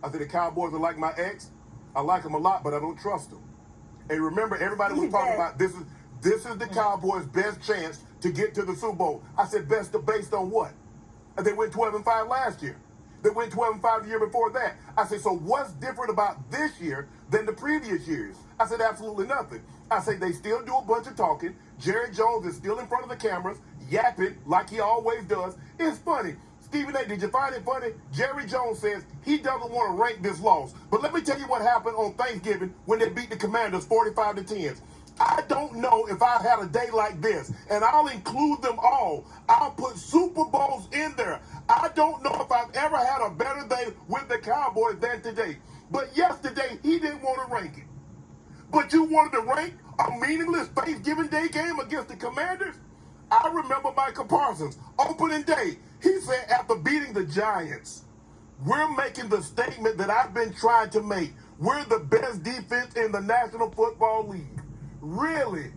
I said, the Cowboys are like my ex. I like them a lot, but I don't trust them. And remember, everybody was talking about this is the Cowboys' best chance to get to the Super Bowl. I said, based on what? And they went 12-5 last year. They went 12-5 the year before that. I said, so what's different about this year than the previous years? I said, absolutely nothing. I said, they still do a bunch of talking. Jerry Jones is still in front of the cameras, yapping like he always does. It's funny. Stephen A., did you find it funny? Jerry Jones says he doesn't want to rank this loss. But let me tell you what happened on Thanksgiving when they beat the Commanders 45-10. I don't know if I've had a day like this, and I'll include them all. I'll put Super Bowls in there. I don't know if I've ever had a better day with the Cowboys than today. But yesterday, he didn't want to rank it. But you wanted to rank a meaningless Thanksgiving Day game against the Commanders? I remember Michael Parsons, opening day, he said after beating the Giants, we're making the statement that I've been trying to make. We're the best defense in the National Football League. Really?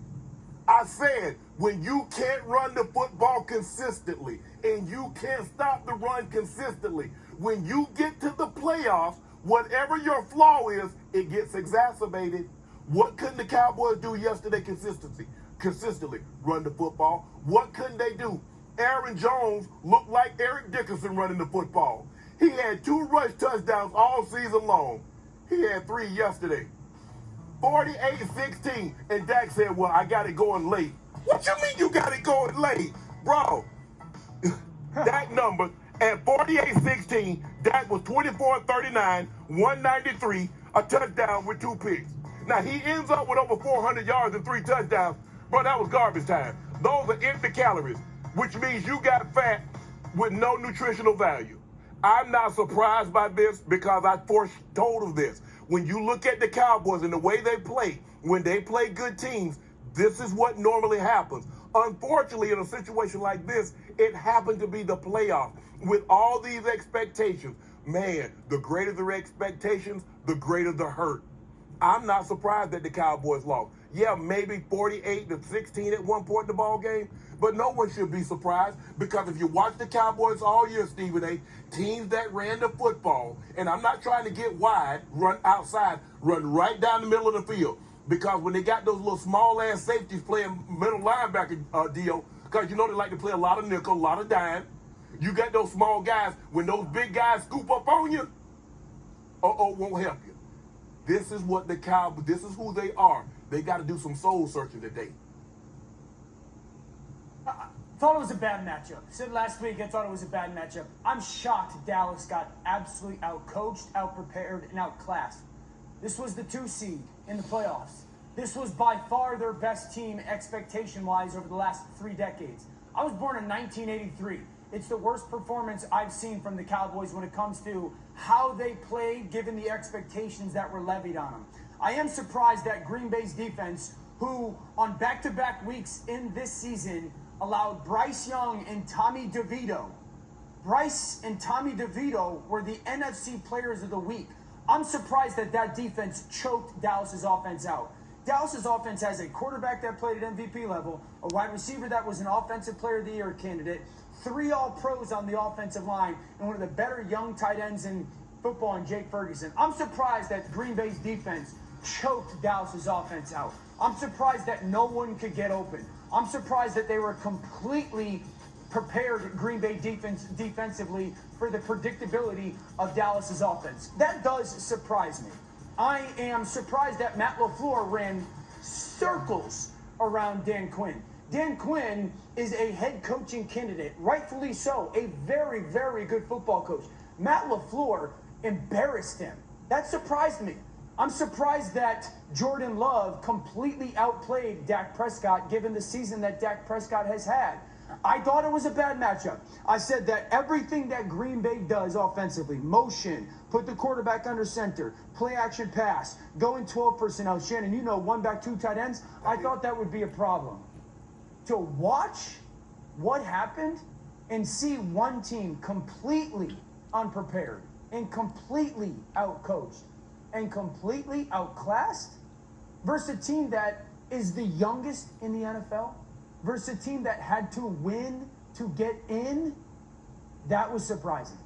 I said, when you can't run the football consistently and you can't stop the run consistently, when you get to the playoffs, whatever your flaw is, it gets exacerbated. What couldn't the Cowboys do yesterday consistently? Run the football. What couldn't they do? Aaron Jones looked like Eric Dickerson running the football. He had 2 rush touchdowns all season long. He had 3 yesterday. 48-16. And Dak said, well, I got it going late. What you mean you got it going late? Bro, Dak number at 48-16, Dak was 24-39, 193, a touchdown with 2 picks. Now, he ends up with over 400 yards and 3 touchdowns, but that was garbage time. Those are empty calories, which means you got fat with no nutritional value. I'm not surprised by this because I foretold this. When you look at the Cowboys and the way they play, when they play good teams, this is what normally happens. Unfortunately, in a situation like this, it happened to be the playoffs. With all these expectations, man, the greater the expectations, the greater the hurt. I'm not surprised that the Cowboys lost. Yeah, maybe 48-16 at one point in the ball game, but no one should be surprised because if you watch the Cowboys all year, Stephen A., teams that ran the football, and I'm not trying to get wide, run outside, run right down the middle of the field, because when they got those little small-ass safeties playing middle linebacker deal, because you know they like to play a lot of nickel, a lot of dime, you got those small guys, when those big guys scoop up on you, won't help you. This is what the Cowboys, this is who they are. They got to do some soul searching today. I thought it was a bad matchup. Said last week I thought it was a bad matchup. I'm shocked Dallas got absolutely out-coached, out-prepared, and outclassed. This was the 2 seed in the playoffs. This was by far their best team expectation-wise over the last 3 decades. I was born in 1983. It's the worst performance I've seen from the Cowboys when it comes to how they played given the expectations that were levied on them. I am surprised that Green Bay's defense, who on back-to-back weeks in this season allowed Bryce Young and Tommy DeVito. Bryce and Tommy DeVito were the NFC Players of the Week. I'm surprised that that defense choked Dallas's offense out. Dallas's offense has a quarterback that played at MVP level, a wide receiver that was an Offensive Player of the Year candidate, 3 All-Pros on the offensive line, and one of the better young tight ends in football in Jake Ferguson. I'm surprised that Green Bay's defense choked Dallas's offense out. I'm surprised that no one could get open. I'm surprised that they were completely prepared, Green Bay defensively, for the predictability of Dallas's offense. That does surprise me. I am surprised that Matt LaFleur ran circles around Dan Quinn. Dan Quinn is a head coaching candidate, rightfully so, a very, very good football coach. Matt LaFleur embarrassed him. That surprised me. I'm surprised that Jourdan Lewis completely outplayed Dak Prescott given the season that Dak Prescott has had. I thought it was a bad matchup. I said that everything that Green Bay does offensively, motion, put the quarterback under center, play action pass, go in 12 personnel. Shannon, you know, 1 back, 2 tight ends. I thought that would be a problem. To watch what happened and see one team completely unprepared and completely outcoached and completely outclassed versus a team that is the youngest in the NFL, versus a team that had to win to get in, that was surprising.